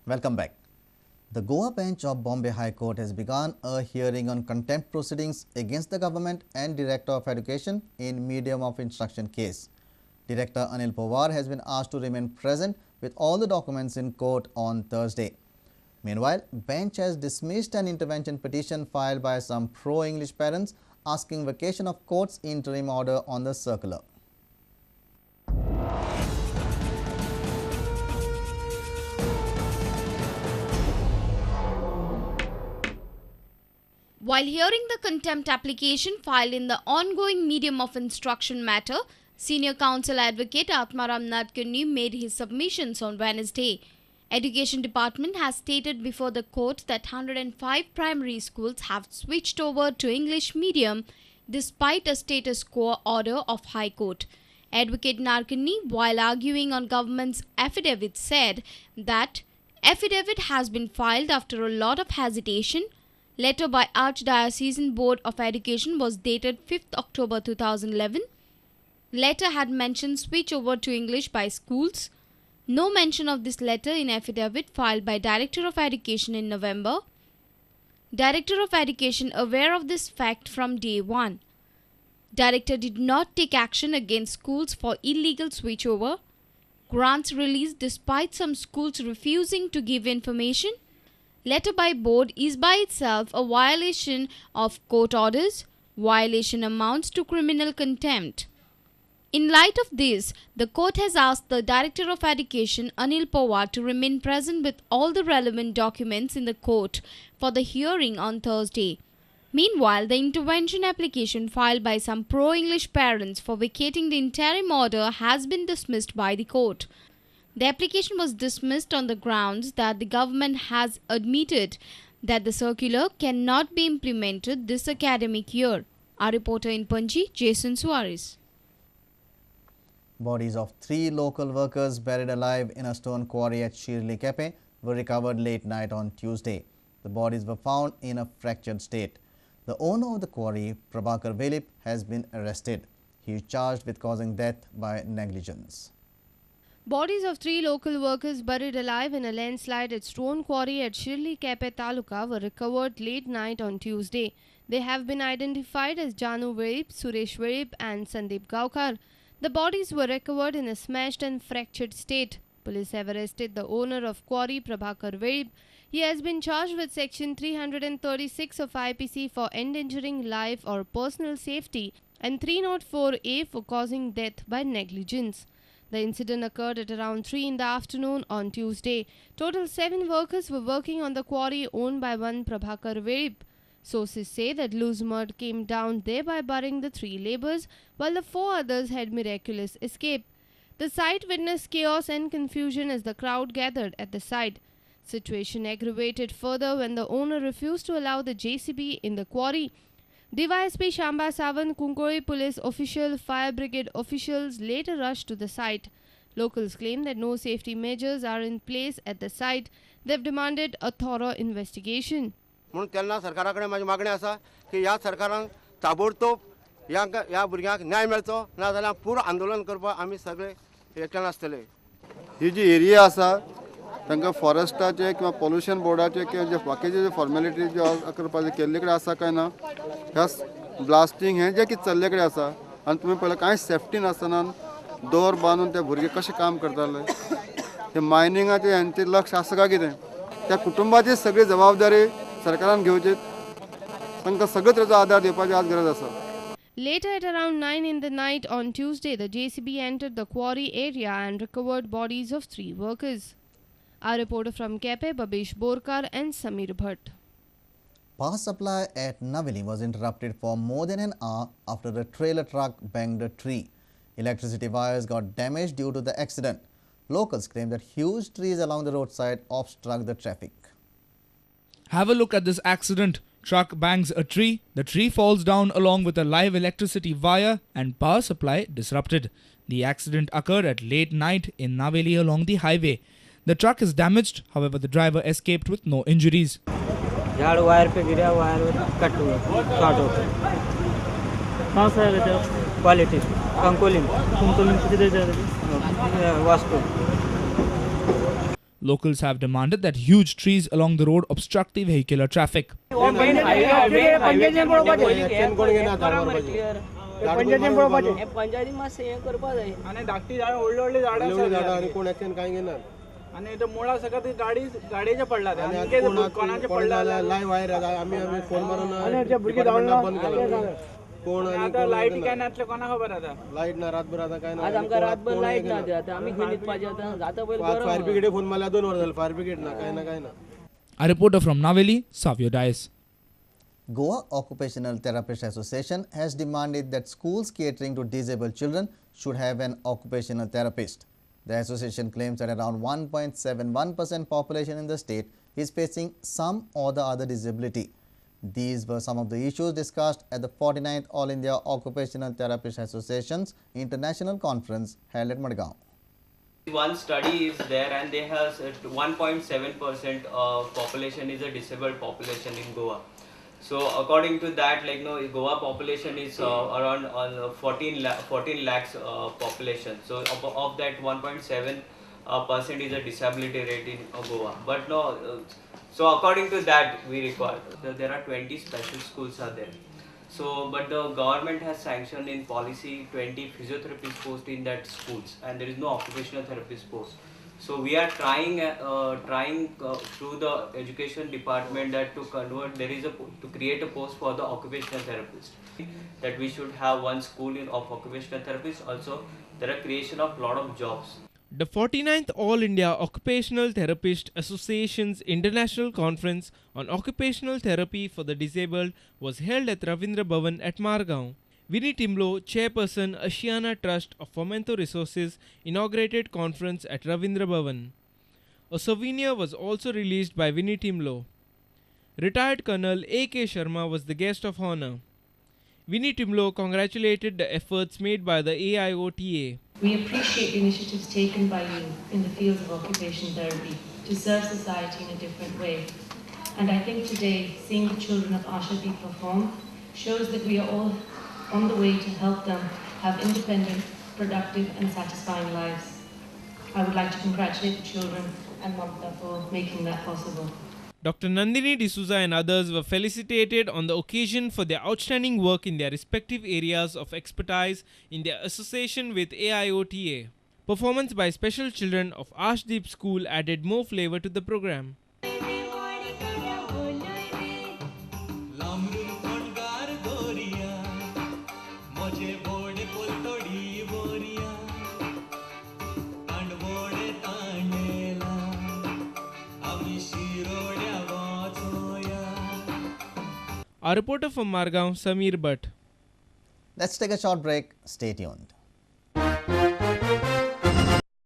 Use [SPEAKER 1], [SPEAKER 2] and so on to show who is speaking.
[SPEAKER 1] Welcome back. The Goa bench of Bombay High Court has begun a hearing on contempt proceedings against the government and Director of Education in medium of instruction case. Director Anil Pawar has been asked to remain present with all the documents in court on Thursday. Meanwhile, bench has dismissed an intervention petition filed by some pro-English parents asking vacation of court's interim order on the circular.
[SPEAKER 2] While hearing the contempt application filed in the ongoing medium of instruction matter, Senior Counsel Advocate Atmaram Nadkarni made his submissions on Wednesday. Education Department has stated before the court that 105 primary schools have switched over to English medium despite a status quo order of High Court. Advocate Nadkarni, while arguing on government's affidavit, said that affidavit has been filed after a lot of hesitation. Letter by Archdiocesan Board of Education was dated 5th October 2011. Letter had mentioned switch over to English by schools. No mention of this letter in affidavit filed by Director of Education in November. Director of Education aware of this fact from day one. Director did not take action against schools for illegal switchover. Grants released despite some schools refusing to give information. Letter by board is by itself a violation of court orders. Violation amounts to criminal contempt. In light of this, the court has asked the Director of Education, Anil Pawar, to remain present with all the relevant documents in the court for the hearing on Thursday. Meanwhile, the intervention application filed by some pro-English parents for vacating the interim order has been dismissed by the court. The application was dismissed on the grounds that the government has admitted that the circular cannot be implemented this academic year. Our reporter in Panji, Jason Suarez.
[SPEAKER 1] Bodies of 3 local workers buried alive in a stone quarry at Shirley Kepe were recovered late night on Tuesday. The bodies were found in a fractured state. The owner of the quarry, Prabhakar Velip, has been arrested. He is charged with causing death by negligence.
[SPEAKER 3] Bodies of 3 local workers buried alive in a landslide at stone quarry at Shirley Kepe Taluka were recovered late night on Tuesday. They have been identified as Janu Verip, Suresh Verip and Sandeep Gaukar. The bodies were recovered in a smashed and fractured state. Police have arrested the owner of quarry, Prabhakar Verip. He has been charged with Section 336 of IPC for endangering life or personal safety and 304A for causing death by negligence. The incident occurred at around 3 in the afternoon on Tuesday. Total 7 workers were working on the quarry owned by one Prabhakar Verip. Sources say that loose mud came down, thereby burying the 3 labourers, while the 4 others had miraculous escape. The site witnessed chaos and confusion as the crowd gathered at the site. Situation aggravated further when the owner refused to allow the JCB in the quarry. DYSP Shamba Savan, Kunkori police official, fire brigade officials later rushed to the site. Locals claim that no safety measures are in place at the site. They have demanded a thorough investigation.
[SPEAKER 4] म्हणून त्यांना सरकाराकडे माझी मागणी असा की या सरकारान ताबडतोब या भुरग्यांक न्याय मेळचो ना जाल्यार पूर्ण आंदोलन करपाक आमी सगळे एकठाण आसतले.
[SPEAKER 5] ही जी एरिया आसा तांकां फॉरेस्टाचे किंवा पॉल्युशन बोर्डाचे किंवा जे बाकीचे जे फॉर्मेलिटी जे करपाचे केल्ले कडेन आसा काय ना ह्या ब्लास्टींग हें जें कितें चल्ले कडेन आसा आनी तुमी पळयलां कांय सेफ्टी नासतना दोर बांदून ते भुरगे कशें काम करताले हे मायनिंगाचे हांचेर लक्ष आसा काय कितें त्या कुटुंबाची सगळी जबाबदारी सरकारान घेवची तांकां सगळो तरेचो आदार दिवपाची आज गरज आसा.
[SPEAKER 3] Later at around 9 in the night on Tuesday, the JCB entered the quarry area and recovered bodies of 3 workers. Our reporter from Kepe, Babesh Borkar and Samir Bhatt.
[SPEAKER 1] Power supply at Navili was interrupted for more than an hour after the trailer truck banged a tree. Electricity wires got damaged due to the accident. Locals claim that huge trees along the roadside obstruct the traffic.
[SPEAKER 6] Have a look at this accident. Truck bangs a tree, the tree falls down along with a live electricity wire and power supply disrupted. The accident occurred at late night in Naveli along the highway. The truck is damaged, however the driver escaped with no injuries.
[SPEAKER 7] झाड़ wire पे गिरा, wire cut हुआ, short हो गया.
[SPEAKER 8] कहाँ से आए थे आप?
[SPEAKER 7] क्वालिटी कंकोलिन
[SPEAKER 8] किधर जा रहे थे?
[SPEAKER 7] Vasco.
[SPEAKER 6] Locals have demanded that huge trees along the road obstruct the vehicular traffic.
[SPEAKER 9] आणि इथं मुळा सगळं गाडीचे पडला कोणाचे पडला लाईव्ह वायर आम्ही फोन मारून बंद केलं कोण आता लाईट काय नातले कोणा खबर आता लाईट ना रातभर आता काय ना आज आमका रातभर लाईट ना आता आम्ही गणित पाहिजे आता जाता पहिले फायर ब्रिगेड फोन मला 2 वर झालं फायर ब्रिगेड ना काय ना
[SPEAKER 6] A reporter from Naveli, Savio Dias.
[SPEAKER 1] Goa Occupational Therapist Association has demanded that schools catering to disabled children should have an occupational therapist. The association claims that around 1.71% population in the state is facing some or the other disability. These were some of the issues discussed at the 49th All India Occupational Therapist Association's International Conference held at Madgaon.
[SPEAKER 10] One study is there and they have 1.7% of population is a disabled population in Goa. So according to that, Goa population is around 14 lakhs population. So of that 1.7% is a disability rate in Goa. But no, so according to that we require there are 20 special schools are there. So but the government has sanctioned in policy 20 physiotherapist post in that schools and there is no occupational therapist post. So we are trying through the education department that to convert to create a post for the occupational therapist, that we should have one school of occupational therapists. Also there are creation of lot of jobs.
[SPEAKER 11] The 49th All India Occupational Therapist Association's International Conference on Occupational Therapy for the Disabled was held at Ravindra Bhavan at Margaon. Winnie Timlo, Chairperson, Asiana Trust of Fomento Resources, inaugurated conference at Ravindra Bhavan. A souvenir was also released by Winnie Timlo. Retired Colonel A.K. Sharma was the guest of honor. Winnie Timlo congratulated the efforts made by the AIOTA.
[SPEAKER 12] We appreciate the initiatives taken by you in the fields of occupational therapy to serve society in a different way. And I think today, seeing the children of Ashadeep perform shows that we are all on the way to help them have independent, productive and satisfying lives. I would like to congratulate the children and Mamta for making that possible.
[SPEAKER 11] Dr. Nandini D'Souza and others were felicitated on the occasion for their outstanding work in their respective areas of expertise in their association with AIOTA. Performance by special children of Ashdeep School added more flavor to the program. Our reporter from Margaon, Samir Bhatt.
[SPEAKER 1] Let's take a short break. Stay tuned.